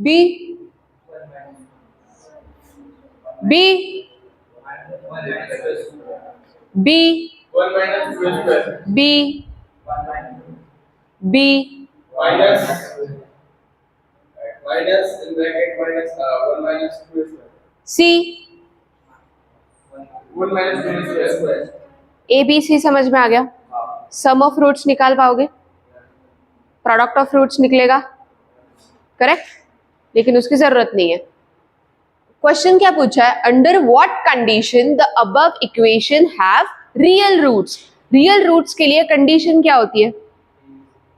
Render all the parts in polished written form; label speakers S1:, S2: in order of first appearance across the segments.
S1: B B B B B C A B C समझ में आ गया? सम ऑफ रूट्स निकाल पाओगे? प्रोडक्ट ऑफ रूट्स निकलेगा, करेक्ट? लेकिन उसकी जरूरत नहीं है। क्वेश्चन क्या पूछा है? Under what condition the above equation have real roots. Real roots के लिए कंडीशन क्या होती है?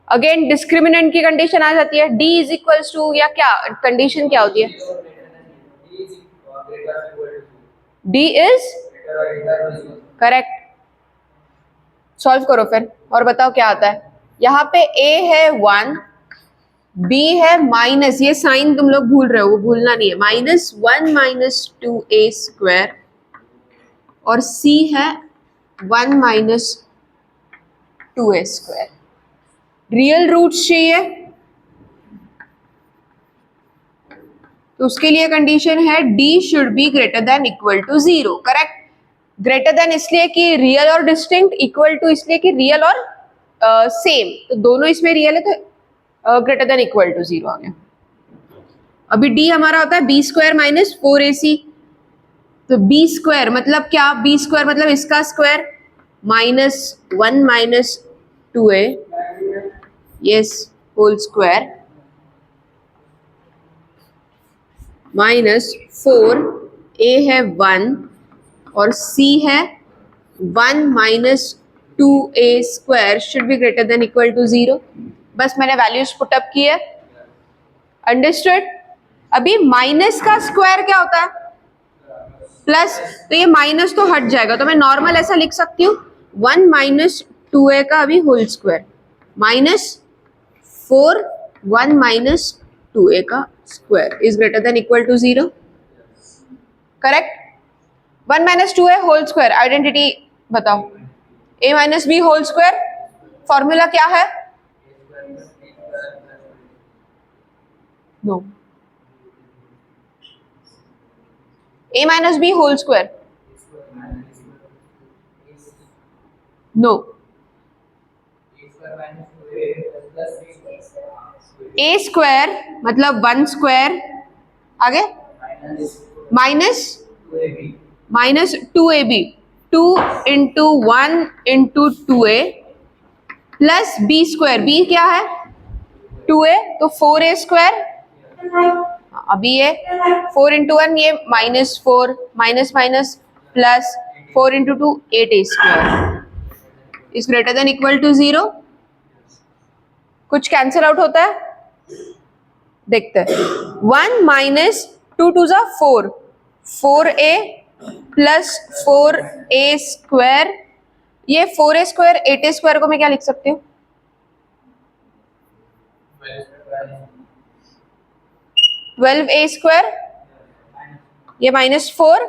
S1: अगेन डिस्क्रिमिनेंट की कंडीशन आ जाती है, d इज इक्वल्स टू, या क्या कंडीशन क्या होती है? d is correct. सॉल्व करो फिर और बताओ क्या आता है। यहाँ पे a है 1, b है माइनस, ये साइन तुम लोग भूल रहे हो, वो भूलना नहीं है, -1 - 2a स्क्वायर, और c है 1 - 2a स्क्वायर। रियल रूट्स चाहिए तो उसके लिए कंडीशन है d should be greater than equal to 0, correct? Greater than इसलिए कि रियल और डिस्टिंक्ट, इक्वल टू इसलिए कि रियल और सेम, तो दोनों इसमें रियल है, तो ग्रेटर देन इक्वल टू 0 आ गया। अभी d हमारा होता है b स्क्वायर माइनस 4ac, तो b स्क्वायर मतलब क्या? b स्क्वायर मतलब इसका square, -1 - 2a, yes, whole square, -4, a है 1 और c है 1 - 2a square should be greater than equal to 0। बस मैंने वैल्यूज पुटअप की है, अंडरस्टूड? अभी माइनस का स्क्वायर क्या होता है? प्लस, तो ये माइनस तो हट जाएगा, तो मैं नॉर्मल ऐसा लिख सकती हूँ 1 - 2a का अभी होल स्क्वायर, -4 1 - 2a का square is greater than equal to 0, correct? 1 - 2a whole square identity बताओ। a - b whole square formula क्या है? No, a - b whole square, no, a square मतलब 1 स्क्वायर, आगे -2ab, 2 into 1 into 2a plus b square, b क्या है? 2a, तो 4a square, अभी ये 4 इंटू 1, ये -4 minus minus plus 4 into 2 8a square is greater than equal to 0। कुछ cancel out होता है? देखते हैं। 1 - 2 2 = 4, 4a प्लस 4a स्क्वायर, ये 4a स्क्वायर 8a स्क्वायर को मैं क्या लिख सकती हूँ? 12a स्क्वायर, ये -4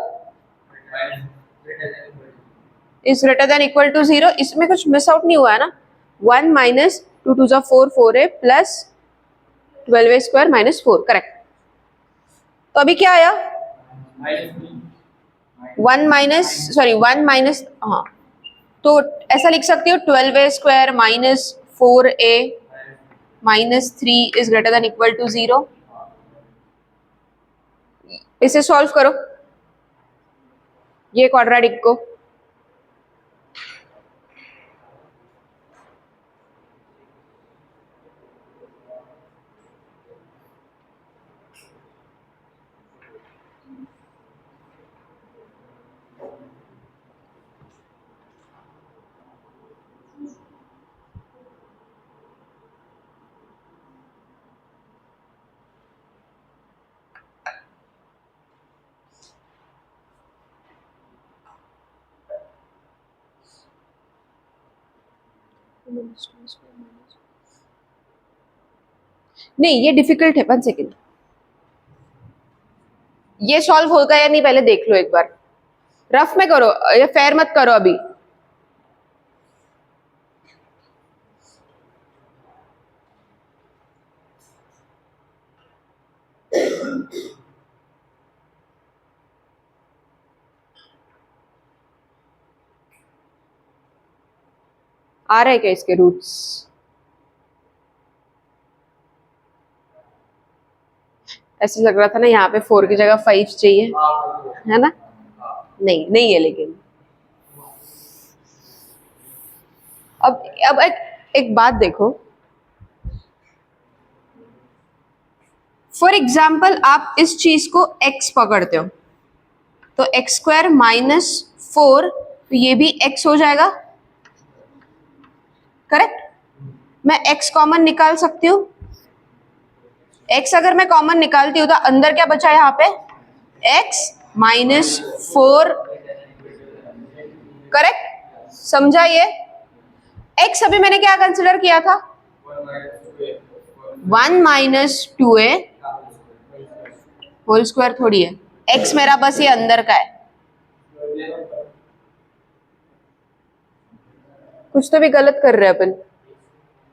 S1: is greater than equal to 0। इसमें कुछ मिस आउट नहीं हुआ है ना? 1 - 2 2 = 4, 4a plus 12a square -4, correct. तो अभी क्या आया? 1 माइनस, हाँ, तो ऐसा लिख सकती हो 12a square -4a -3 is greater than equal to 0। इसे सॉल्व करो, ये क्वाड्रेटिक को। नहीं, ये डिफिकल्ट है, 1 सेकेंड, ये सॉल्व होगा या नहीं पहले देख लो एक बार, रफ में करो, ये फेयर मत करो अभी। आ रहे क्या इसके रूट्स? ऐसे लग रहा था ना यहाँ पे 4 की जगह 5 चाहिए, है ना? नहीं, नहीं है लेकिन। अब एक बात देखो, फॉर एग्जाम्पल आप इस चीज को x पकड़ते हो तो एक्स स्क्वायर माइनस 4, तो ये भी x हो जाएगा, करेक्ट? मैं x कॉमन निकाल सकती हूँ। x अगर मैं कॉमन निकालती हूँ तो अंदर क्या बचा है यहाँ पे? x minus 4, correct? समझा ये? x अभी मैंने क्या कंसिडर किया था? 1 माइनस 2a होल स्क्वायर थोड़ी है, x मेरा बस ये अंदर का है। कुछ तो भी गलत कर रहे हैं अपन।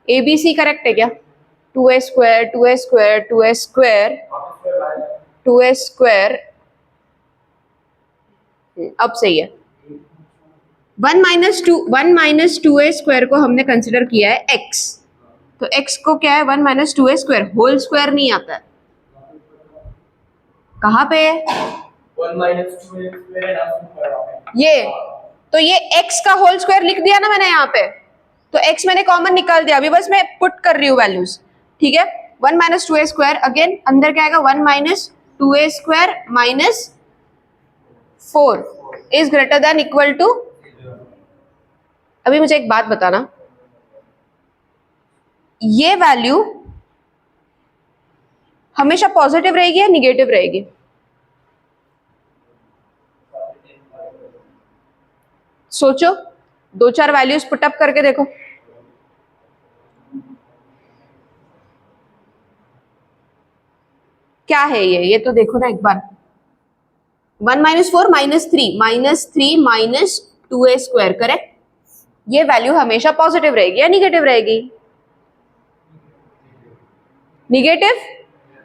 S1: ABC करेक्ट है क्या? 2a square 2a square 2a square 2a square, अब सही है। 1 माइनस 2a स्क्वायर को हमने कंसिडर किया है x, तो x को क्या है? 1 minus 2a square, whole square नहीं आता है। कहाँ पे है?
S2: 1 माइनस 2a स्क्वायर
S1: ये, तो ये x का होल स्क्वायर लिख दिया ना मैंने यहाँ पे, तो x मैंने कॉमन निकाल दिया, अभी बस मैं पुट कर रही हूँ वैल्यूज, ठीक है? 1 माइनस 2a स्क्वायर, अगेन अंदर क्या आएगा? 1 minus 2a square minus 4 is greater than equal to. अभी मुझे एक बात बताना, ये वैल्यू हमेशा पॉजिटिव रहेगी या निगेटिव रहेगी? सोचो, 2-4 वैल्यूज पुटअप करके देखो। क्या है ये तो देखो ना एक बार। 1 minus 4 minus 3 minus 2a square, correct? ये वैल्यू हमेशा पॉजिटिव रहेगी या निगेटिव रहेगी? निगेटिव,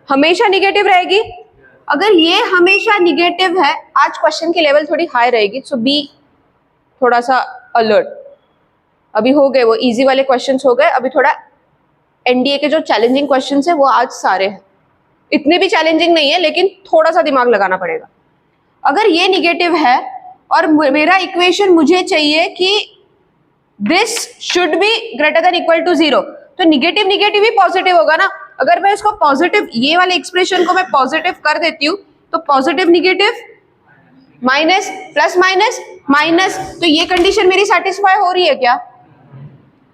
S1: हमेशा निगेटिव रहेगी। अगर ये हमेशा निगेटिव है, आज क्वेश्चन की लेवल थोड़ी हाई रहेगी, सो बी थोड़ा सा अलर्ट। अभी हो गए वो इजी वाले क्वेश्चंस हो गए, अभी थोड़ा एनडीए के जो चैलेंजिंग क्वेश्चंस है वो आज सारे हैं। इतने भी चैलेंजिंग नहीं है लेकिन थोड़ा सा दिमाग लगाना पड़ेगा। अगर ये निगेटिव है और मेरा इक्वेशन मुझे चाहिए कि this should be greater than equal to 0, तो निगेटिव निगेटिव ही पॉजिटिव होगा ना। अगर मैं इसको पॉजिटिव, ये वाले एक्सप्रेशन को मैं पॉजिटिव कर देती हूँ तो positive negative minus plus minus minus, तो ये कंडीशन मेरी सेटिस्फाई हो रही है क्या?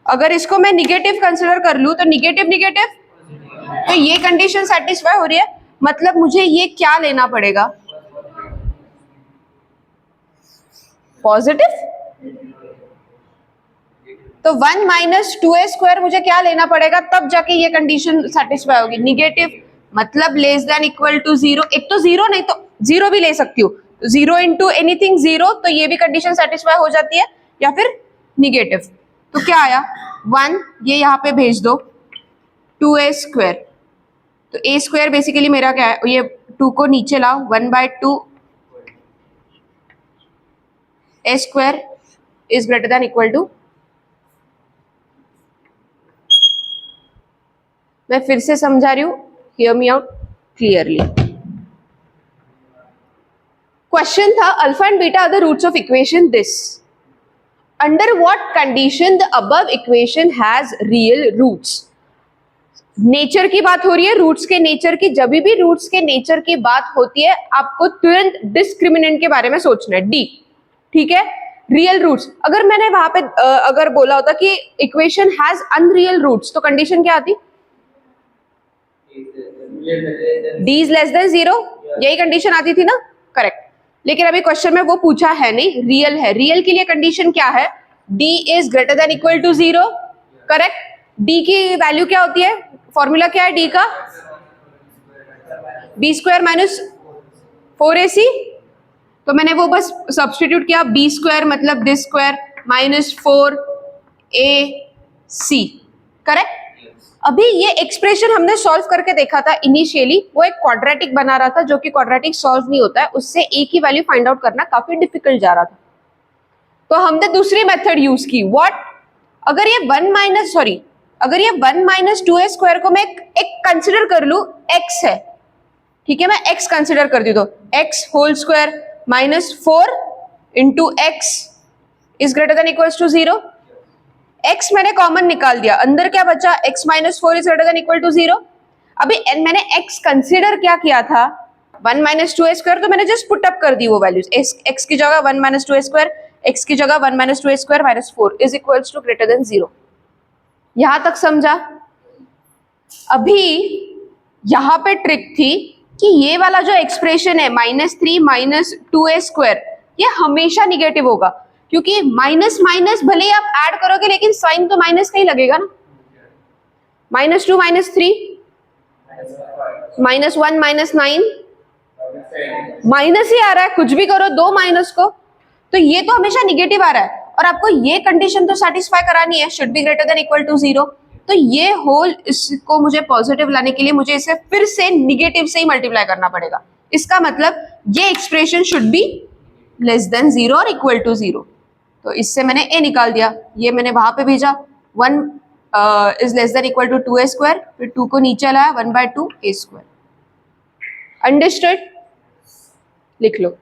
S1: अगर इसको मैं निगेटिव कंसिडर कर लूं तो निगेटिव निगेटिव, तो ये कंडीशन सेटिस्फाई हो रही है, मतलब मुझे ये क्या लेना पड़ेगा? पॉजिटिव। तो 1 माइनस 2a स्क्वायर मुझे क्या लेना पड़ेगा तब जाके ये कंडीशन सेटिस्फाई होगी? निगेटिव, मतलब लेस देन इक्वल टू 0। एक तो 0 नहीं तो 0 भी ले सकती हूँ, 0 इंटू एनीथिंग 0, तो ये भी कंडीशन सेटिस्फाई हो जाती है, या फिर निगेटिव। तो क्या आया? 1, ये यहाँ पे भेज दो, 2a स्क्वायर, तो a स्क्वायर बेसिकली मेरा क्या है? ये 2 को नीचे लाओ, 1/2 a square is greater than equal to, मैं फिर से समझा रही हूं, hear me out clearly. Question था alpha and beta are the roots of equation this, under what condition the above equation has real roots. Nature की बात हो रही है, रूट्स के नेचर की। जब भी रूट्स के नेचर की बात होती है आपको तुरंत डिस्क्रिमिनेंट के बारे में सोचना है, डी, ठीक है? रियल रूट्स, अगर मैंने वहां पे अगर बोला होता कि इक्वेशन हैज अनरियल रूट्स, तो कंडीशन क्या आती? d इज लेस देन 0, यही कंडीशन आती थी ना, करेक्ट? लेकिन अभी क्वेश्चन में वो पूछा है नहीं, रियल है। रियल के लिए कंडीशन क्या है? d is greater than equal to 0, correct? d की वैल्यू क्या होती है? फॉर्मूला क्या है d का? b स्क्वायर माइनस 4ac, तो मैंने वो बस सब्स्टिट्यूट किया, b स्क्वायर मतलब this square minus 4ac, correct? अभी ये एक्सप्रेशन हमने सॉल्व करके देखा था इनिशियली, वो एक क्वाड्रेटिक बना रहा था जो कि क्वाड्रेटिक सॉल्व नहीं होता है, उससे ए की वैल्यू फाइंड आउट करना काफी डिफिकल्ट जा रहा था। तो हमने दूसरी मेथड यूज की, व्हाट, अगर ये 1 माइनस 2a² को मैं एक कंसिडर कर लू, x है, ठीक है, मैं x कंसिडर कर दी तो x whole square minus 4 into x is greater than equals to 0। x मैंने कॉमन निकाल दिया, अंदर क्या बचा, x minus 4 is greater than equal to 0। अभी मैंने x कंसिडर क्या किया था, 1 माइनस 2a², तो मैंने जस्ट पुट अप कर दी वो वैल्यूज, x की जगह 1 माइनस 2a², x की जगह 1 minus 2a² minus 4 is equals to greater than 0। यहां तक समझा। अभी यहां पे ट्रिक थी कि ये वाला जो एक्सप्रेशन है -3 माइनस 2a², ये हमेशा निगेटिव होगा, क्योंकि माइनस माइनस भले ही आप ऐड करोगे लेकिन साइन तो माइनस का ही लगेगा ना। -2 माइनस 3 -1 माइनस 9 माइनस ही आ रहा है, कुछ भी करो दो माइनस को, तो ये तो हमेशा निगेटिव आ रहा है, और आपको ये कंडीशन तो सेटिस्फाई करानी है, should be greater than equal to 0। तो ये होल, इसको मुझे पॉजिटिव लाने के लिए मुझे इसे फिर से निगेटिव से ही मल्टीप्लाई करना पड़ेगा। इसका मतलब ये expression should be less than 0 और इक्वल टू 0। तो इससे मैंने a निकाल दिया, ये मैंने वहां पे भेजा, 1 is less than equal to 2a², फिर 2 को नीचे लाया, 1/2 a²। अंडरस्टूड? लिख लो।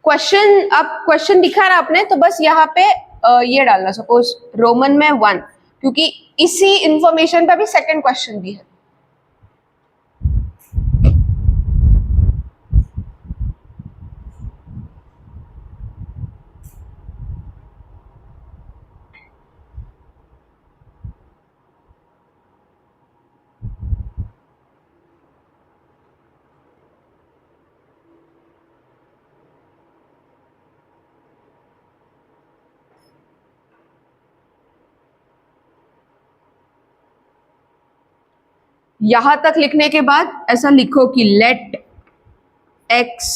S1: क्वेश्चन, अब क्वेश्चन दिखा रहा आपने, तो बस यहाँ पे ये डालना, सपोज रोमन में 1, क्योंकि इसी इंफॉर्मेशन पे भी सेकंड क्वेश्चन भी है। यहां तक लिखने के बाद ऐसा लिखो कि let x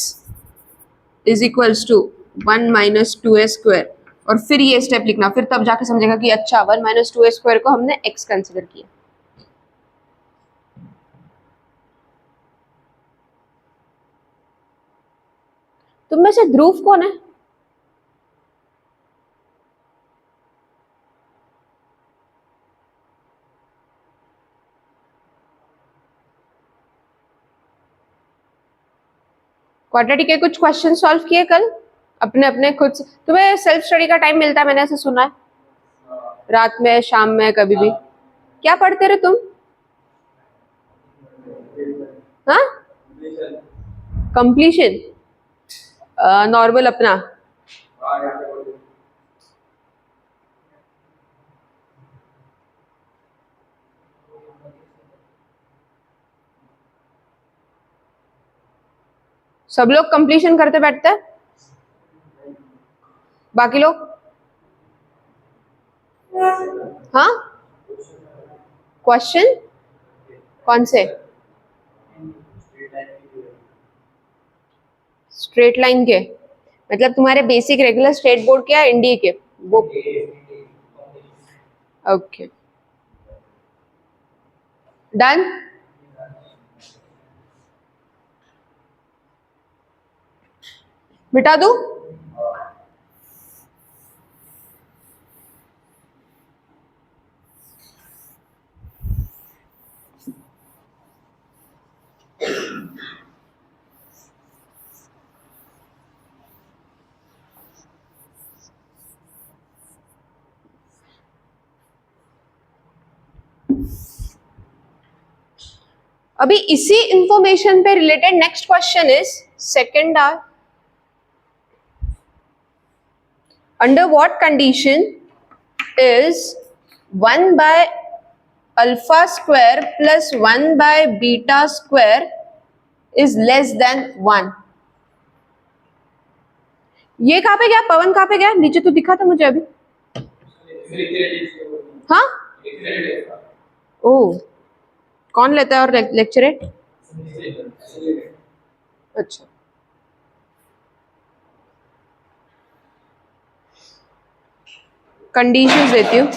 S1: is equals to 1 minus 2a², और फिर ये स्टेप लिखना, फिर तब जाके समझेगा कि अच्छा 1 माइनस 2a² को हमने x कंसिडर किया। तुम में से ध्रुव कौन है? क्वाड्रेटिक के कुछ क्वेश्चन सॉल्व किए कल अपने अपने खुद से? तुम्हें सेल्फ स्टडी का टाइम मिलता है, मैंने ऐसा सुना है, रात में, शाम में, कभी भी? क्या पढ़ते रहे तुम? हाँ, कंप्लीशन, नॉर्मल अपना? सब लोग कंप्लीशन करते बैठते हैं, बाकी लोग? हाँ, क्वेश्चन कौन से? स्ट्रेट लाइन के? मतलब तुम्हारे बेसिक रेगुलर स्टेट बोर्ड के या एनडीए के? वो ओके, डन। मिटा दूं? अभी इसी इंफॉर्मेशन पे related next question is second R, under what condition is 1 by alpha square plus 1 by beta square is less than 1। ये कहाँ पे गया पवन, कहाँ पे गया? नीचे तो दिखा था मुझे अभी। हाँ, ओ, कौन लेता है और लेक्चरेट? अच्छा, कंडीशंस देती हूँ।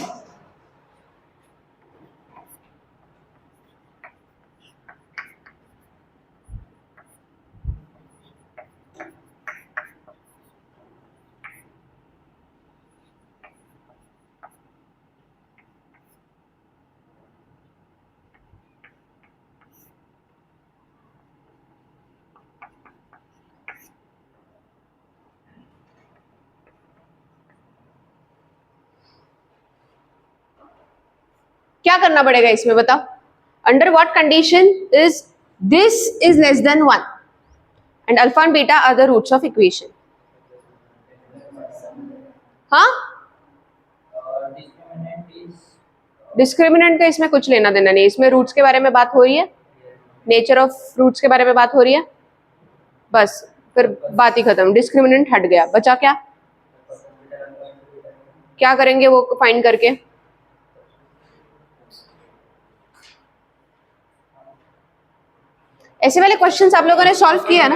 S1: क्या करना पड़ेगा इसमें बताओ? Under what condition is this is less than 1 and alpha and beta are the roots of equation? हाँ, डिस्क्रिमिनेंट का इसमें कुछ लेना देना नहीं, इसमें रूट्स के बारे में बात हो रही है, नेचर ऑफ रूट्स के बारे में बात हो रही है, बस फिर बात ही खत्म, डिस्क्रिमिनेंट हट गया, बचा क्या? क्या करेंगे वो फाइंड करके? ऐसे वाले क्वेश्चंस आप लोगों ने सॉल्व किया ना?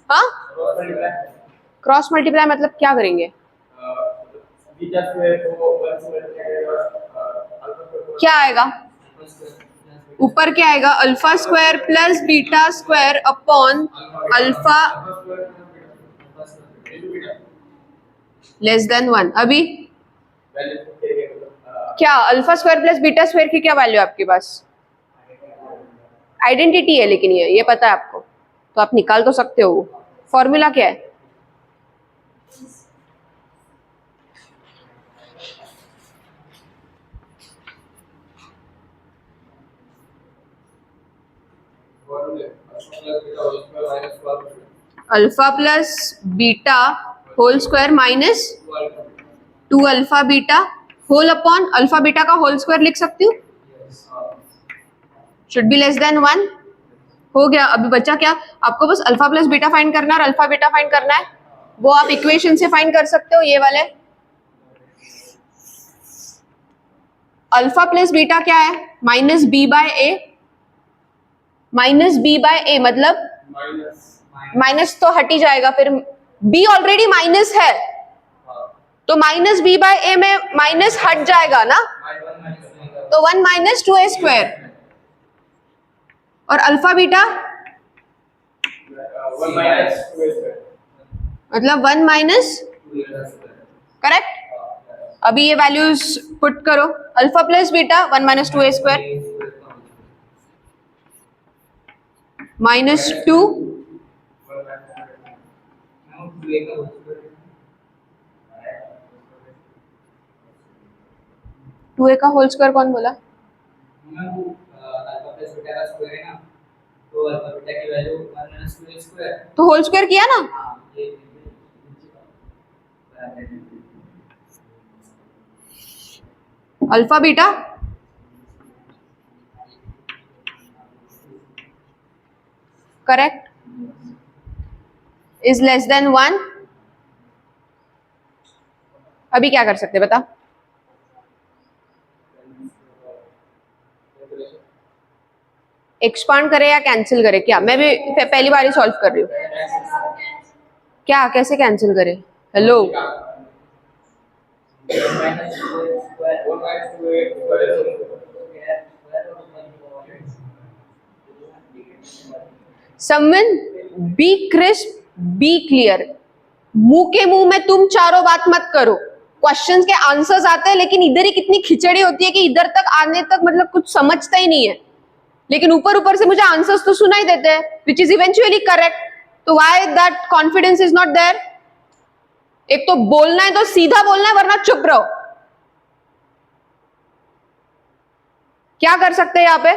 S1: हाँ, क्रॉस मल्टीप्लाई मतलब क्या करेंगे? क्या आएगा ऊपर? क्या आएगा? Alpha square plus beta square upon alpha less than 1। अभी क्या alpha square plus beta square की क्या वैल्यू है आपके पास? आइडेंटिटी है, लेकिन ये पता है आपको, तो आप निकाल तो सकते हो। फॉर्मूला क्या है? Alpha plus beta whole square minus 2 alpha beta whole upon alpha beta का होल स्क्वायर लिख सकती हूँ। Should be less than 1। हो गया। अभी बचा क्या? आपको बस अल्फा प्लस बीटा फाइंड करना है और अल्फा बीटा फाइंड करना है। वो आप इक्वेशन से फाइंड कर सकते हो, ये वाले। अल्फा प्लस बीटा क्या है? Minus B by A. Minus B by ए मतलब माइनस तो हट ही जाएगा, फिर बी ऑलरेडी माइनस है तो माइनस बी बाय ए में माइनस हट जाएगा ना, तो 1 माइनस 2a स्क्वायर। और अल्फा बीटा मतलब 1 माइनस, करेक्ट। अभी ये वैल्यूज पुट करो। Alpha plus beta 1 minus 2a square minus 2 2a का होल स्क्वायर कौन बोला? तो होल स्क्वायर किया ना। Alpha beta correct is less than 1। अभी क्या कर सकते बता? एक्सपांड करे या कैंसिल करे? क्या मैं भी पहली बार ही सॉल्व कर रही हूँ। क्या कैसे कैंसिल करे? Hello, someone be crisp, be clear. मुंह के मुंह में तुम चारों बात मत करो। क्वेश्चंस के आंसर्स आते हैं लेकिन इधर ही कितनी खिचड़ी होती है कि इधर तक आने तक मतलब कुछ समझता ही नहीं है, लेकिन ऊपर ऊपर से मुझे आंसर्स तो सुनाई देते हैं विच इज इवेंचुअली करेक्ट। तो why that confidence is not there? एक तो बोलना है तो सीधा बोलना है, वरना चुप रहो। क्या कर सकते हैं यहां पे?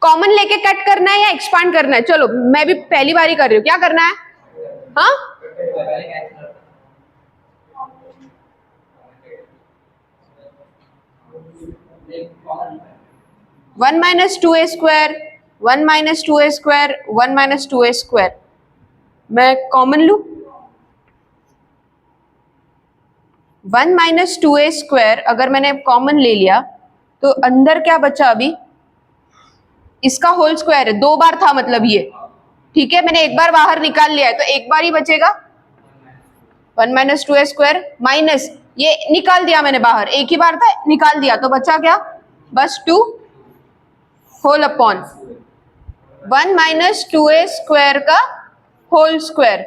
S1: कॉमन लेके कट करना है या एक्सपांड करना है? चलो मैं भी पहली बार ही कर रही हूं, क्या करना है? हाँ, 1 minus 2a square 1 minus 2a square 1 minus 2a square मैं कॉमन लू। 1 माइनस 2a स्क्वायर अगर मैंने कॉमन ले लिया तो अंदर क्या बचा? अभी इसका होल स्क्वायर है, 2 बार था मतलब ये ठीक है, मैंने एक बार बाहर निकाल लिया है तो एक बार ही बचेगा 1 माइनस टू ए स्क्वायर माइनस ये निकाल दिया मैंने बाहर, एक ही बार था निकाल दिया तो बचा क्या, बस 2 होल अपॉन 1 माइनस टू ए स्क्वायर का होल स्क्वायर।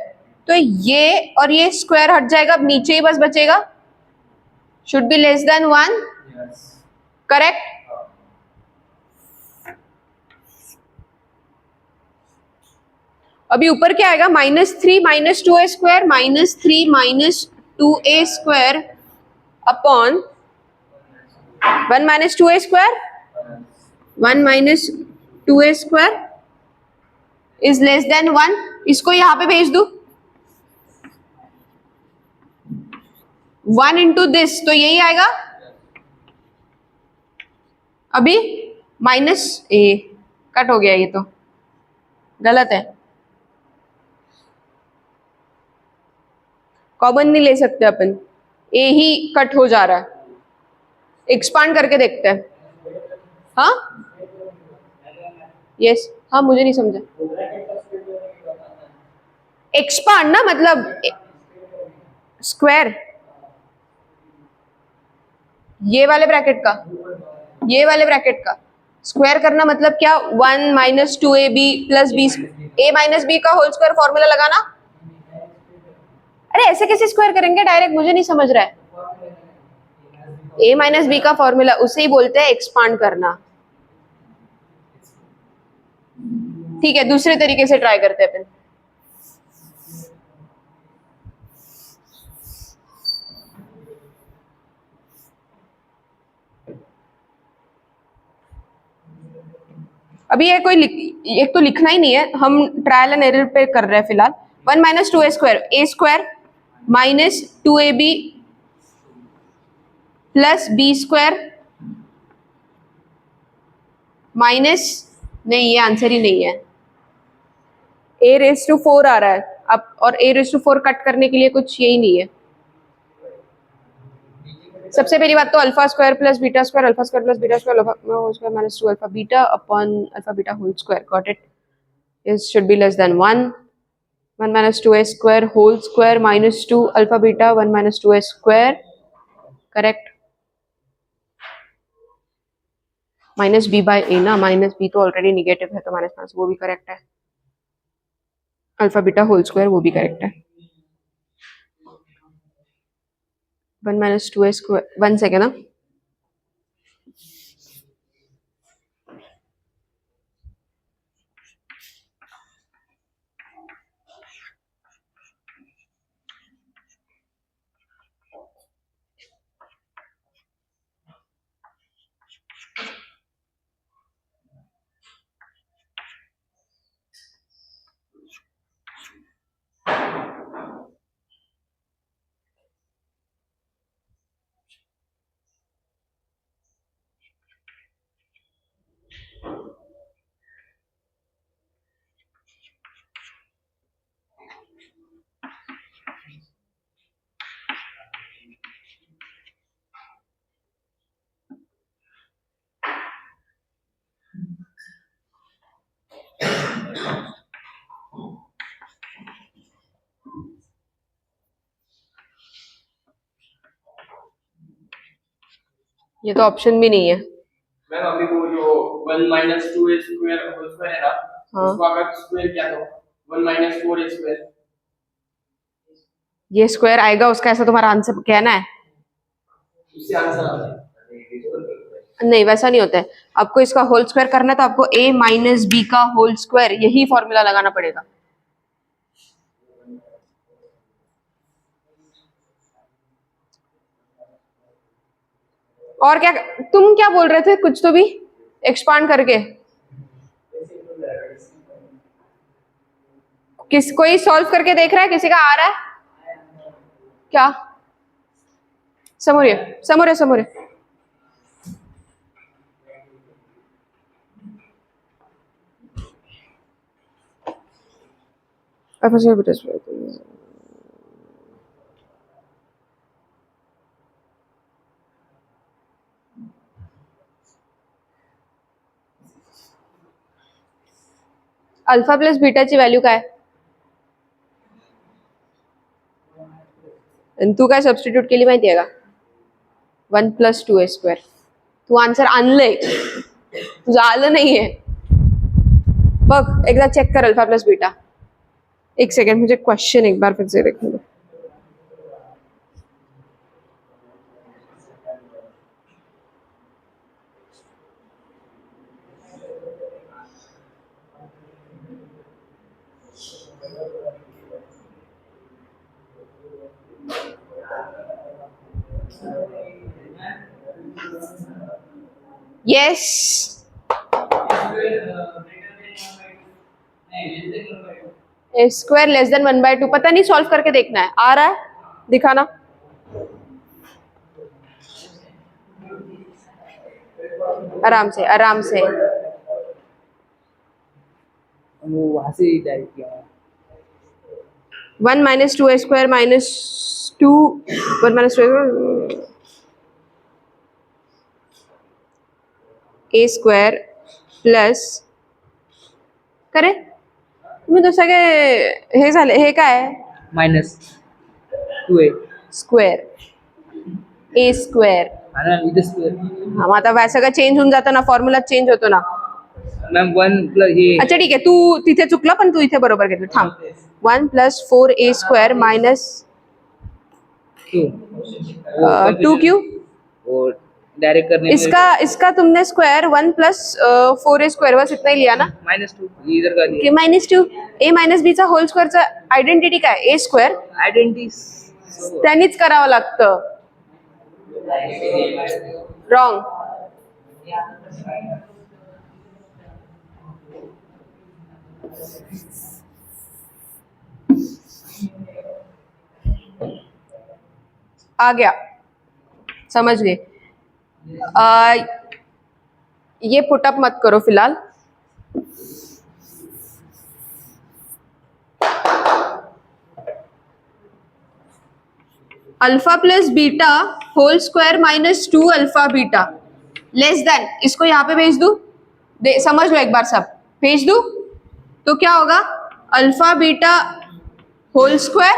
S1: तो ये और ये स्क्वायर हट जाएगा, अब नीचे ही बस बचेगा, should be less than 1,
S2: Yes.
S1: Correct. अभी ऊपर क्या आएगा, -3 minus two A square -3 minus two A square upon 1 minus two A square, 1 minus two A square is less than 1। इसको यहां पे भेज दू 1 इंटू दिस, तो यही आएगा। अभी माइनस ए कट हो गया, ये तो गलत है, कॉमन नहीं ले सकते अपन, ए ही कट हो जा रहा है, एक्सपांड करके देखते हैं। हाँ यस, हाँ मुझे नहीं समझा, एक्सपांड ना मतलब स्क्वायर, ये वाले ब्रैकेट का, ये वाले ब्रैकेट का स्क्वायर करना मतलब क्या, 1 minus two a b plus b, a minus b का होल स्क्वायर फॉर्मूला लगाना। अरे ऐसे कैसे स्क्वायर करेंगे डायरेक्ट, मुझे नहीं समझ रहा है। ए माइनस बी का फॉर्मूला उसे ही बोलते हैं एक्सपांड करना। ठीक है, दूसरे तरीके से ट्राई करते हैं अपन। अभी ये कोई एक तो लिखना ही नहीं है, हम ट्रायल एंड एरर पे कर रहे हैं फिलहाल। 1 minus two A square minus two a b plus B square minus, नहीं ये आंसर ही नहीं है, ए रेस टू 4 आ रहा है अब, और ए रेस टू 4 कट करने के लिए कुछ यही नहीं है। सबसे पहली बात तो alpha square plus beta square, alpha square plus beta square whole square minus 2 alpha beta upon alpha beta whole square, got it, is should be less than 1। 1 minus two A square whole square minus 2 alpha beta 1 minus two A square, correct. Minus B by A ना, minus B तो already negative है तो minus minus वो भी correct है, alpha beta whole square वो भी correct है। 1 माइनस टू ए स्क्वायर, 1 सेकेंड ना, ये तो ऑप्शन भी नहीं है।
S2: मैम अभी वो जो 1 माइनस टू ए स्क्वायर होल स्क्वायर है ना,
S1: हाँ।
S2: उसको अगर स्क्वायर किया तो 1 माइनस 4 ए स्क्वायर,
S1: ये स्क्वायर आएगा उसका, ऐसा तुम्हारा आंसर कहना है?
S2: उससे आंसर आता है।
S1: नहीं वैसा नहीं होता है, आपको इसका होल स्क्वायर करना है तो आपको a माइनस बी का होल स्क्वायर यही फॉर्मूला लगाना पड़ेगा। और क्या, तुम क्या बोल रहे थे कुछ तो भी एक्सपांड करके, किस कोई सॉल्व करके देख रहा है, किसी का आ रहा है क्या? समोरे समोरे समोरे, अल्फा प्लस बीटाची व्हॅल्यू काय? आणि तू काय सबस्टिट्यूट केली माहितीये का? 1 + 2a². तू आन्सर आणलंय, तुझं आलं नाहीये. बघ एकदा चेक कर अल्फा प्लस बीटा. एक सेकंड, मुझे क्वेश्चन एक बार फिर से देखने दो. Yes, a² less than 1/2. पता नहीं, सॉल्व करके देखना है. आ रहा है, दिखाना. आराम से आराम से.
S2: वो वहां से डायरेक्ट किया
S1: 1 - 2a² - 2 1 - 2 a² प्लस करे. तुम्ही तर सगळे हे झाले. हे काय आहे?
S2: -2a
S1: square. a².
S2: ना इधर स्क्वेअर.
S1: हा, मग आता सगळं चेंज होऊन जातं ना, फॉर्म्युला चेंज होतो ना.
S2: मैम 1 + ये
S1: अच्छा ठीक आहे, तू तिथे चुकला पण तू इथे बरोबर घेतलं. थांब. 1 + 4a² - 2q.
S2: वो डायरेक्ट करने
S1: इसका तुमने स्क्वायर 1 + 4a² बस इतना ही लिया ना.
S2: -2 इधर का
S1: के -2 a - b चा होल स्क्वेअरचा आयडेंटिटी काय? a².
S2: आयडेंटिटी
S1: त्यांनीच करावं लागतं. रॉंग. आ गया, समझ गए. ये पुटअप मत करो फिलहाल. Alpha plus beta whole square -2 alpha beta less than. इसको यहाँ पे भेज दू. समझ लो एक बार सब. भेज दू तो क्या होगा? Alpha beta whole square.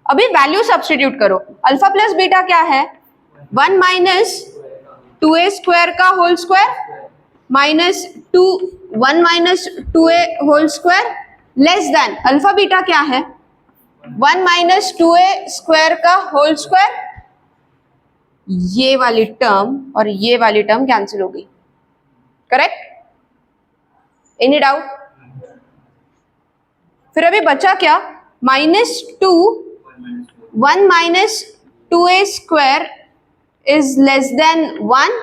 S1: अभी वैल्यू सब्स्टिट्यूट करो. अल्फा प्लस बीटा क्या है? 1 - 2a² का whole square -2 1 - 2a whole square less than. Alpha beta क्या है? 1 - 2a² का होल स्क्वायर. ये वाली टर्म और ये वाली टर्म कैंसिल हो गई. करेक्ट? Any doubt? फिर अभी बचा क्या? -2 1 - 2a² is less than 1.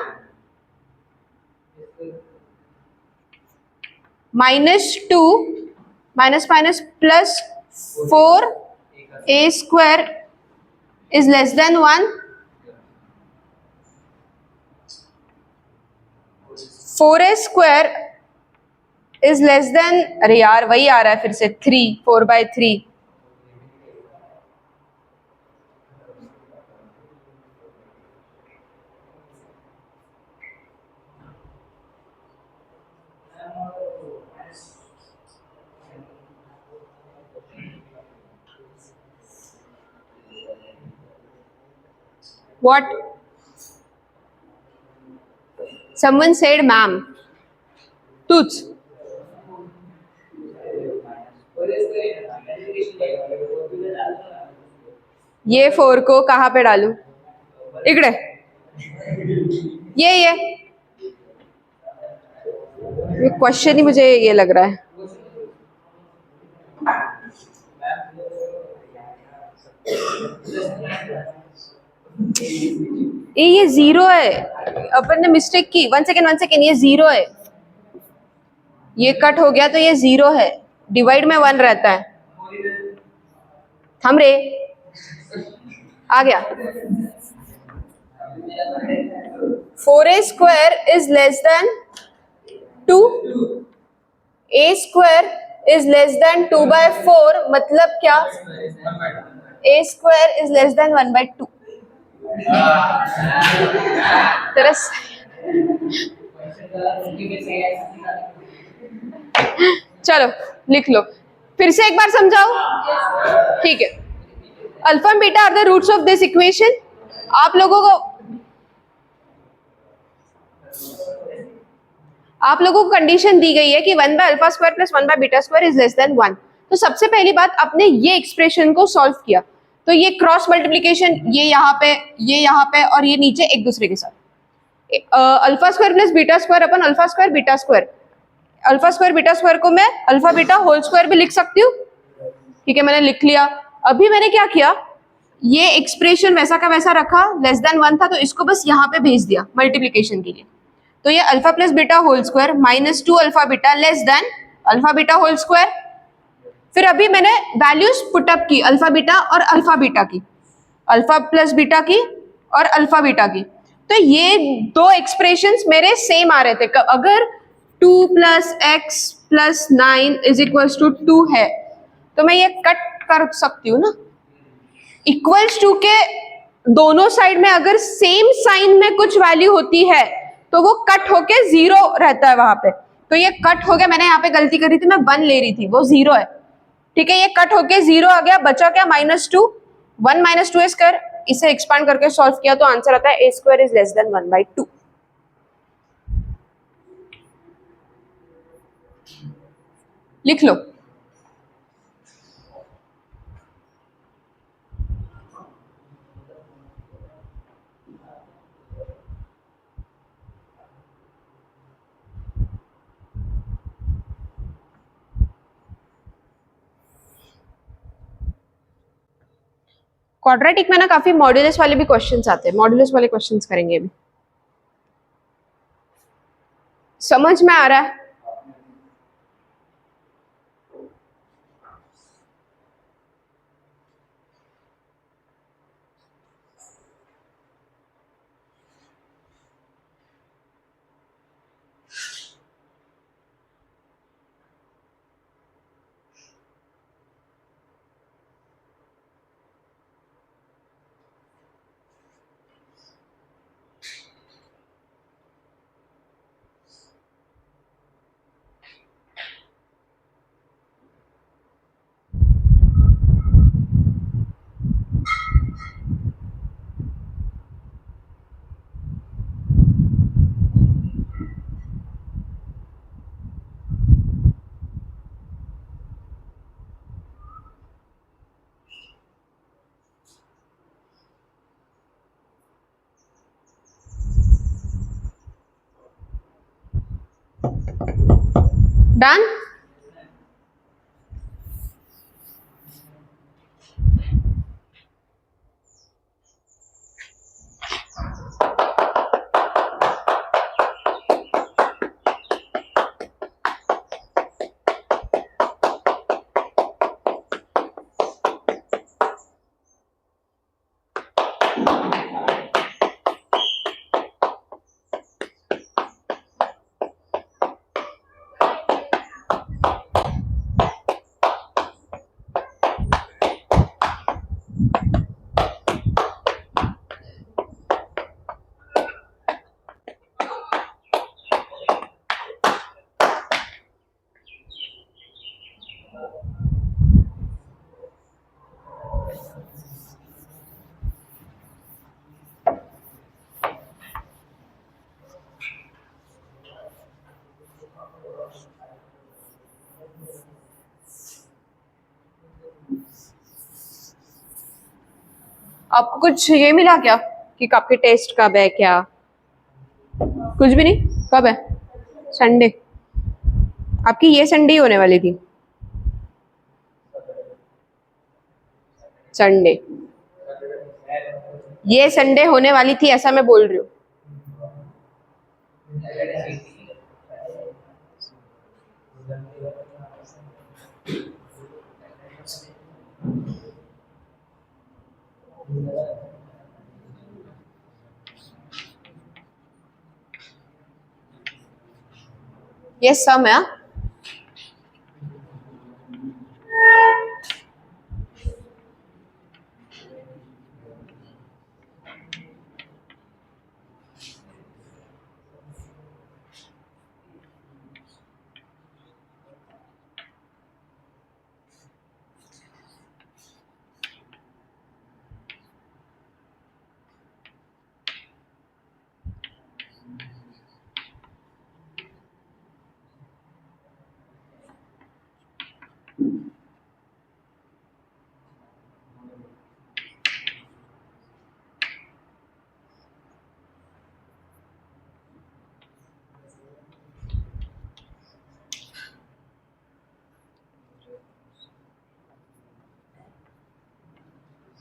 S1: -2 plus 4a² is less than 1. 4a² is less than, अरे यार वही आ रहा है फिर से 3 4/3. What? Someone said ma'am. तूच. ये 4 को कहाँ पे डालू? इकडे. ये क्वेश्चन ही मुझे ये लग रहा है. ये 0 है. अपन ने मिस्टेक की. 1 सेकेंड. ये 0 है. ये कट हो गया तो ये 0 है. डिवाइड में 1 रहता है. थम रे. आ गया. 4a² is less than 2. a² is less than 2/4. मतलब क्या? a² is less than 1/2. तरस चलो लिख लो, फिर से एक बार समझाओ, ठीक है। Alpha beta are the roots of this equation. आप लोगों को कंडीशन दी गई है कि 1/α² + 1/β² इज लेस देन 1। तो सबसे पहली बात, आपने ये एक्सप्रेशन को सॉल्व किया, तो ये क्रॉस मल्टीप्लीकेशन, ये यहाँ पे और ये नीचे एक दूसरे के साथ, α² + β² अपन α² β², α² β² को मैं अल्फा बीटा होल स्क्वायर भी लिख सकती हूँ, ठीक है, मैंने लिख लिया। अभी मैंने क्या किया, ये एक्सप्रेशन वैसा का वैसा रखा, लेस देन 1 था तो इसको बस यहाँ पे भेज दिया मल्टीप्लीकेशन के लिए। तो ये alpha plus beta whole square -2 alpha beta less than alpha beta whole square. फिर अभी मैंने वैल्यूज पुटअप की अल्फा बीटा और अल्फा बीटा की, अल्फा प्लस बीटा की और अल्फा बीटा की। तो ये दो एक्सप्रेशंस मेरे सेम आ रहे थे। अगर 2 + x + 9 = 2 है तो मैं ये कट कर सकती हूँ ना, इक्वल्स टू के दोनों साइड में अगर सेम साइन में कुछ वैल्यू होती है तो वो कट होके 0 रहता है वहां पे। तो ये कट हो गया, मैंने यहाँ पे गलती करी थी, मैं 1 ले रही थी, वो 0 है, ठीक है, ये कट होके 0 आ गया, बचा क्या -2, 1 - 2a²। इसे एक्सपांड करके सॉल्व किया तो आंसर आता है a² इज लेस देन 1/2। लिख लो। क्वाड्रेटिक में ना काफी मॉड्यूलस वाले भी क्वेश्चंस आते हैं, मॉड्यूलस वाले क्वेश्चंस करेंगे अभी। समझ में आ रहा है? डन। आपको कुछ ये मिला क्या कि आपके टेस्ट कब है? क्या कुछ भी नहीं? कब है? संडे? आपकी ये संडे ही होने वाली थी, संडे, ये संडे होने वाली थी ऐसा मैं बोल रही हूँ। ये सम है।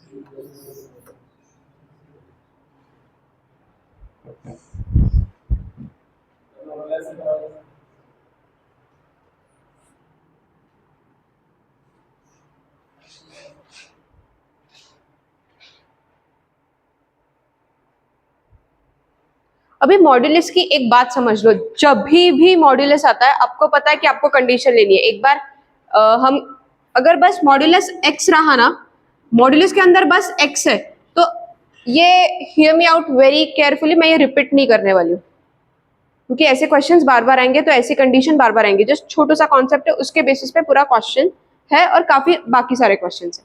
S1: अभी मॉड्यूलस की एक बात समझ लो, जब भी मॉड्यूलस आता है आपको पता है कि आपको कंडीशन लेनी है। एक बार हम अगर बस मॉड्यूलस x रहा ना, मॉड्यूलस के अंदर बस x है, तो ये here me out very carefully, मैं ये रिपीट नहीं करने वाली हूँ क्योंकि ऐसे क्वेश्चंस बार बार आएंगे, तो ऐसी कंडीशन बार बार आएंगे। जस्ट छोटा सा कॉन्सेप्ट है, उसके बेसिस पे पूरा क्वेश्चन है और काफी बाकी सारे क्वेश्चन है।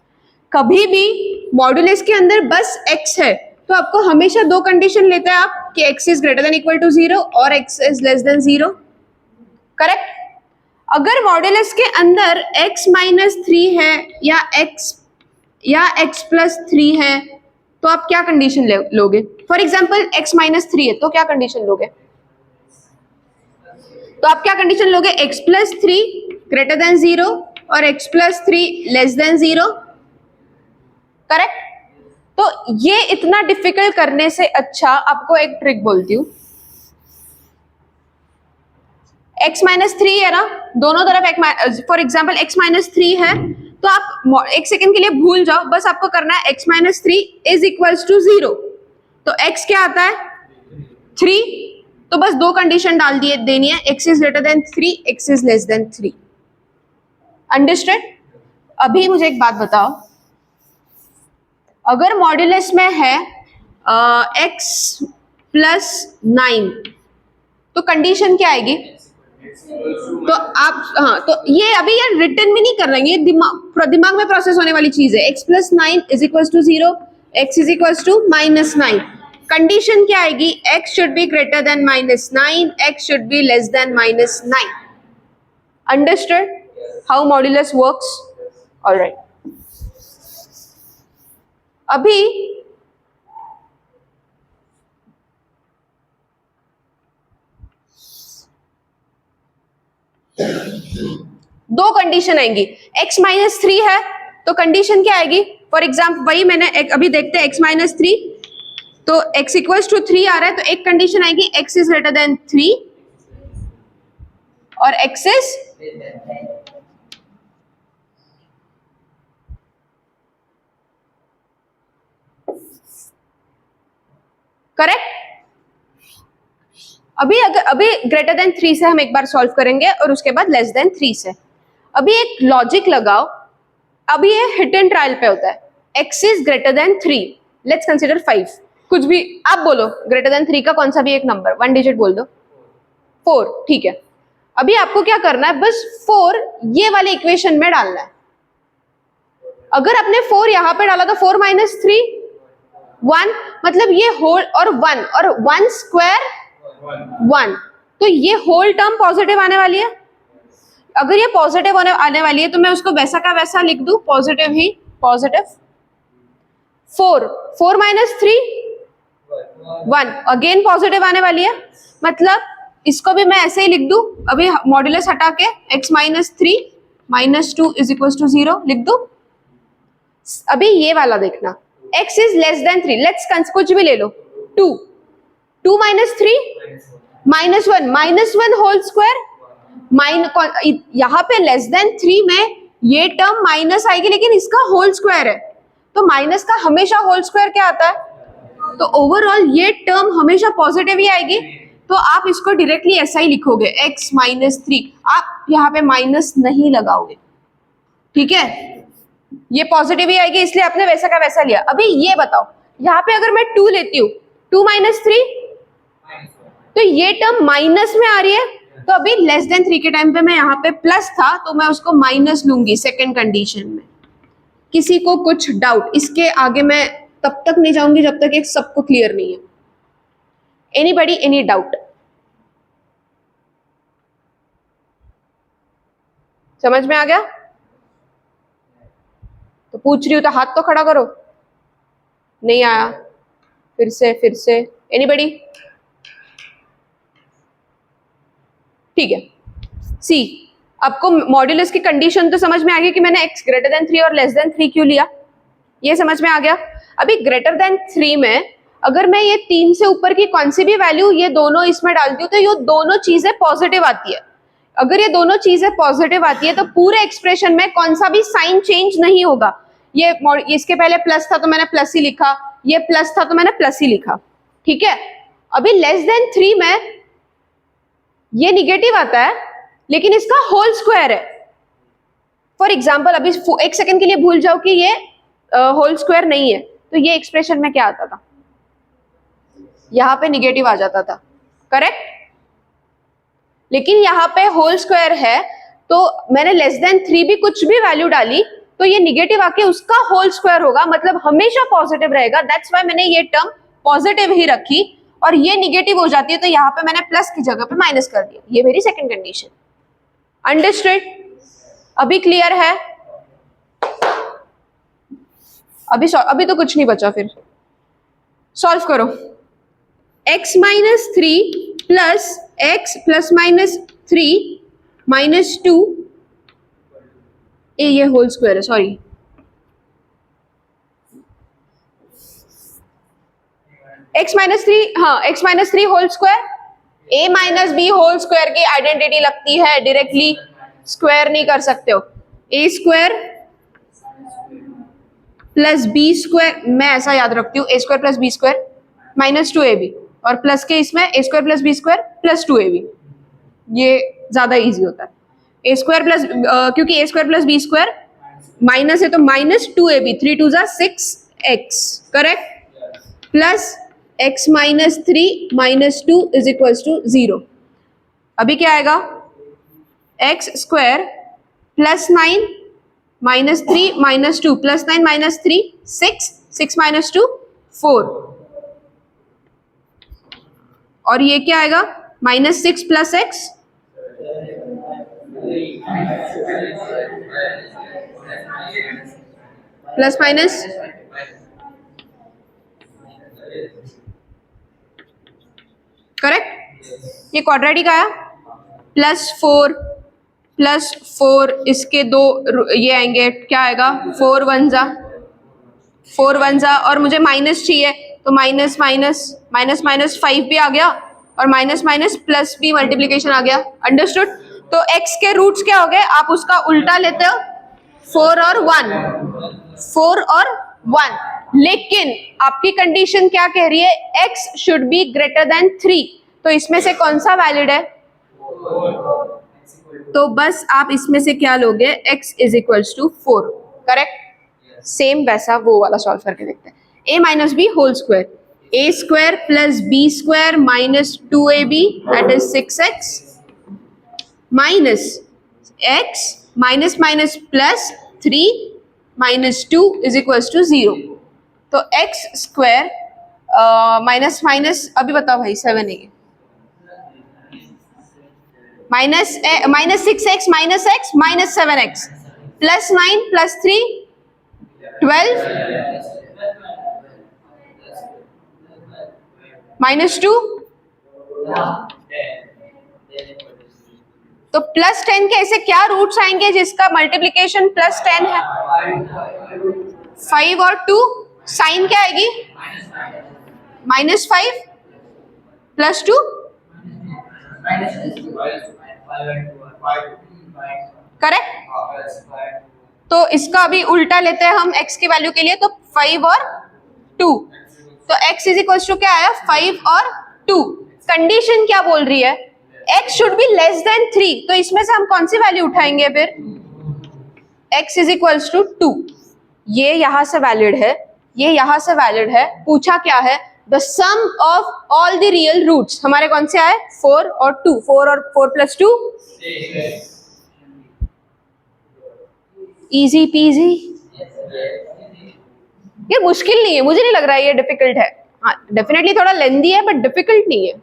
S1: कभी भी मॉड्यूलस के अंदर बस x है तो आपको हमेशा दो कंडीशन लेते हैं आप कि x is greater than equal to 0 और x is less than 0, correct. अगर मॉड्यूलस के अंदर x माइनस 3 है या x प्लस 3 है तो आप क्या कंडीशन लोगे? फॉर एग्जाम्पल x माइनस 3 है तो क्या कंडीशन लोगे? तो आप क्या कंडीशन लोगे? x प्लस 3 ग्रेटर देन 0 और x plus 3 less than 0, correct. तो ये इतना डिफिकल्ट करने से अच्छा आपको एक ट्रिक बोलती हूं। x माइनस 3 है ना, दोनों तरफ फॉर एग्जाम्पल x माइनस 3 है तो आप एक सेकेंड के लिए भूल जाओ, बस आपको करना है x minus 3 is equals to 0। तो x क्या आता है? 3। तो बस दो कंडीशन डाल दिए देनी है, x is greater then 3, x is less than 3। Understand? अभी मुझे एक बात बताओ, अगर मॉड्यूलस में है x प्लस 9 तो कंडीशन क्या आएगी? तो आप तो ये अभी यार रिटर्न में नहीं कर रहे, ये दिमाग में प्रोसेस होने वाली चीज है। x plus 9 is equal to 0, x is equal to minus 9। कंडीशन क्या आएगी? x should be greater than minus 9, x should be less than minus 9। Understood how modulus works? Alright, अभी दो कंडीशन आएंगी। x माइनस 3 है तो कंडीशन क्या आएगी? फॉर एग्जाम्पल वही मैंने अभी देखते हैं, x माइनस 3 तो x इक्वल्स टू 3 आ रहा है, तो एक कंडीशन आएगी x इज ग्रेटर देन 3 और x इज करेक्ट। अभी ग्रेटर देन 3 से हम एक बार सॉल्व करेंगे और उसके बाद लेस देन 3 से। अभी एक लॉजिक लगाओ, अभी ये हिट एंड ट्रायल पे होता है। x is greater then 3, let's consider 5, कुछ भी आप बोलो, ग्रेटर देन 3 का कौन सा भी एक नंबर, 1 डिजिट बोल दो। 4, ठीक है। अभी आपको क्या करना है? बस 4 ये वाले इक्वेशन में डालना है। अगर आपने 4 यहां पे डाला तो 4 माइनस 3 1, मतलब ये होल और 1 स्क्वायर 1, तो ये होल टर्म पॉजिटिव आने वाली है। अगर ये पॉजिटिव आने वाली है तो मैं उसको वैसा का वैसा लिख दूं, पॉजिटिव ही पॉजिटिव। 4 माइनस 3 1, अगेन पॉजिटिव आने वाली है, मतलब इसको भी मैं ऐसे ही लिख दूं। अभी मॉड्यूलस हटा के x minus 3 minus 2 is equal to 0 लिख दूं। अभी ये वाला देखना, x is less than 3, let's कुछ भी ले लो, 2 माइनस 3 माइनस 1 होल स्क्वायर, यहाँ पे लेस देन 3 में ये टर्म माइनस आएगी लेकिन इसका होल स्क्वायर है, तो माइनस का हमेशा होल स्क्वायर क्या आता है? तो ओवरऑल ये टर्म हमेशा पॉजिटिव ही आएगी, तो आप इसको डायरेक्टली ऐसा ही लिखोगे x माइनस 3, आप यहाँ पे माइनस नहीं लगाओगे, ठीक है? ये पॉजिटिव ही आएगी इसलिए आपने वैसा का वैसा लिया। अभी ये बताओ, यहाँ पे अगर मैं 2 लेती हूँ, 2 माइनस 3, तो ये टर्म माइनस में आ रही है, तो अभी लेस देन 3 के टाइम पे मैं यहाँ पे प्लस था तो मैं उसको माइनस लूंगी सेकेंड कंडीशन में। किसी को कुछ डाउट? इसके आगे मैं तब तक नहीं जाऊंगी जब तक एक सबको क्लियर नहीं है। Anybody any doubt? समझ में आ गया? तो पूछ रही हूं तो हाथ तो खड़ा करो। नहीं आया? फिर से एनीबॉडी? ठीक है, सी आपको मॉड्यूलस की कंडीशन तो समझ में आ गई कि मैंने x ग्रेटर देन 3 और लेस देन 3 क्यों लिया। ये समझ में आ गया। अभी ग्रेटर देन 3 में अगर मैं ये 3 से ऊपर की कौन सी भी वैल्यू ये दोनों इसमें डालती हूँ तो ये दोनों चीजें पॉजिटिव आती है। अगर ये दोनों चीजें पॉजिटिव आती है तो पूरे एक्सप्रेशन में कौन सा भी साइन चेंज नहीं होगा। ये इसके पहले प्लस था तो मैंने प्लस ही लिखा, ये प्लस था तो मैंने प्लस ही लिखा, ठीक है। अभी लेस देन 3 में ये निगेटिव आता है लेकिन इसका होल स्क्वायर है। फॉर एग्जाम्पल अभी एक सेकंड के लिए भूल जाओ कि ये होल स्क्वायर नहीं है, तो ये एक्सप्रेशन में क्या आता था, यहां पे निगेटिव आ जाता था, करेक्ट। लेकिन यहाँ पे होल स्क्वायर है तो मैंने लेस देन 3 भी कुछ भी वैल्यू डाली तो ये निगेटिव आके उसका होल स्क्वायर होगा, मतलब हमेशा पॉजिटिव रहेगा। दैट्स व्हाई मैंने ये टर्म पॉजिटिव ही रखी और ये निगेटिव हो जाती है तो यहाँ पे मैंने प्लस की जगह पे माइनस कर दिया। ये मेरी सेकंड कंडीशन। अंडरस्टूड? अभी क्लियर है? अभी तो कुछ नहीं बचा, फिर सॉल्व करो। x minus 3 plus x plus minus 3 minus 2, ये होल स्क्वायर है, सॉरी, x माइनस 3, हाँ x minus 3 whole square, a minus b whole square की आइडेंटिटी लगती है, डायरेक्टली स्क्वायर नहीं कर सकते हो। a square plus B square, मैं ऐसा याद रखती हूँ, a square plus B square minus 2ab, और प्लस के इसमें a square plus B square plus 2ab, ये ज्यादा इजी होता है। ए स्क्वायर प्लस, क्योंकि A square plus B square minus है तो माइनस 2ab, 3 2 जा 6x, correct, plus x minus 3 minus 2 is equals to 0। अभी क्या आएगा, x square plus 9 minus 3 minus 2 plus 9 minus 3 6, 6 minus 2 4, और ये क्या आएगा, minus 6 plus x plus minus, correct. ये क्वाड्रेटिक आया, प्लस 4 इसके दो ये आएंगे, क्या आएगा, 4 1 जा, और मुझे माइनस चाहिए तो माइनस माइनस माइनस माइनस 5 भी आ गया, और माइनस माइनस प्लस भी मल्टीप्लीकेशन आ गया। अंडरस्टूड? तो x के रूट्स क्या हो गए, आप उसका उल्टा लेते हो, 4 और 1, लेकिन आपकी कंडीशन क्या कह रही है, x should be greater then 3, तो इसमें से कौन सा वैलिड है, तो बस आप इसमें से क्या लोगे, x is equals to 4, correct. Same वैसा वो वाला सॉल्व करके देखते हैं। a minus b whole square, a square plus B square minus 2ab that is 6x minus x minus minus plus 3 minus 2 is equals to 0। तो x square minus minus, अभी बताओ भाई, 7 है, minus 6x minus x minus 7x plus 9 plus 3 12 minus 2, तो plus 10 के ऐसे क्या roots आएंगे जिसका मल्टीप्लीकेशन प्लस 10 है, 5 और 2, साइन क्या आएगी, माइनस 5 प्लस 2, करेक्ट। तो इसका अभी उल्टा लेते हैं हम x की वैल्यू के लिए, तो 5 और 2, तो x इज इक्वल टू क्या आया, 5 और 2। कंडीशन क्या बोल रही है, x should be less than 3, तो इसमें से हम कौन सी वैल्यू उठाएंगे फिर, x इज इक्वल टू 2, ये यहां से वैलिड है, ये यहां से वैलिड है। पूछा क्या है, the sum of all the real roots, हमारे कौन से आए, 4 और 2, 4 और 4 प्लस 2, इजी पीजी। ये मुश्किल नहीं है, मुझे नहीं लग रहा है ये डिफिकल्ट है, हाँ डेफिनेटली थोड़ा लेंदी है बट डिफिकल्ट नहीं है।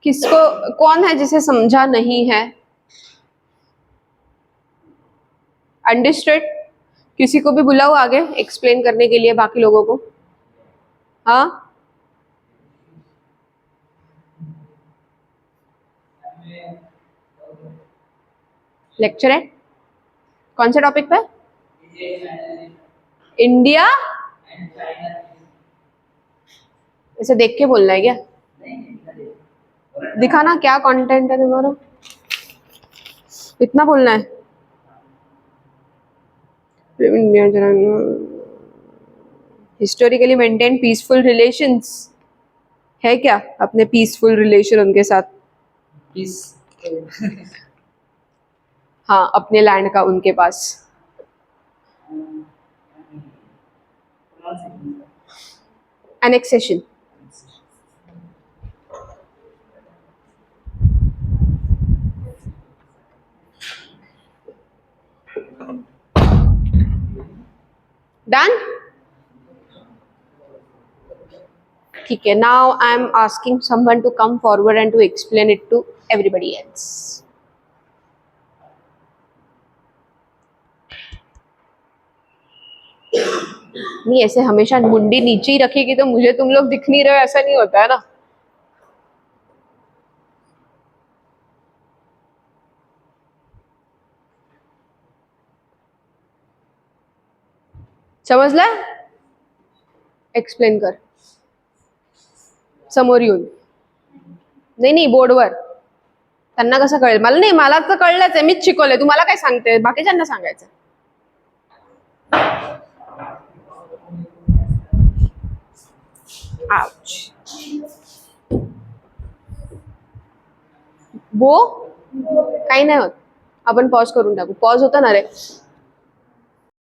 S1: किसको, कौन है जिसे समझा नहीं है? अंडरस्टूड? किसी को भी बुलाओ आगे एक्सप्लेन करने के लिए बाकी लोगों को। हाँ, लेक्चर है कौन से टॉपिक पे? इंडिया, इसे देख के बोलना है क्या? दिखाना क्या कंटेंट है तुम्हारा, इतना बोलना है? हिस्टोरिकली मेंटेन पीसफुल रिलेशंस है क्या? अपने पीसफुल रिलेशन उनके साथ,
S2: Peace.
S1: हाँ अपने लैंड का उनके पास। Annexation, done? ठीक है, now I am asking someone to come forward and to explain it to everybody else. नहीं, ऐसे हमेशा मुंडी नीचे ही रखेगी तो मुझे तुम लोग दिख नहीं रहे हो, ऐसा नहीं होता है ना। समजलं? एक्सप्लेन कर समोर येऊन। नाही नाही, बोर्डवर त्यांना कसं कळेल? मला नाही, मला तर कळलंच आहे, मीच शिकवलंय, तुम्हाला काय सांगते, बाकीच्यांना सांगायचं। आउच, वो काही नाही होत, आपण पॉज करून टाकू। पॉज होता ना रे?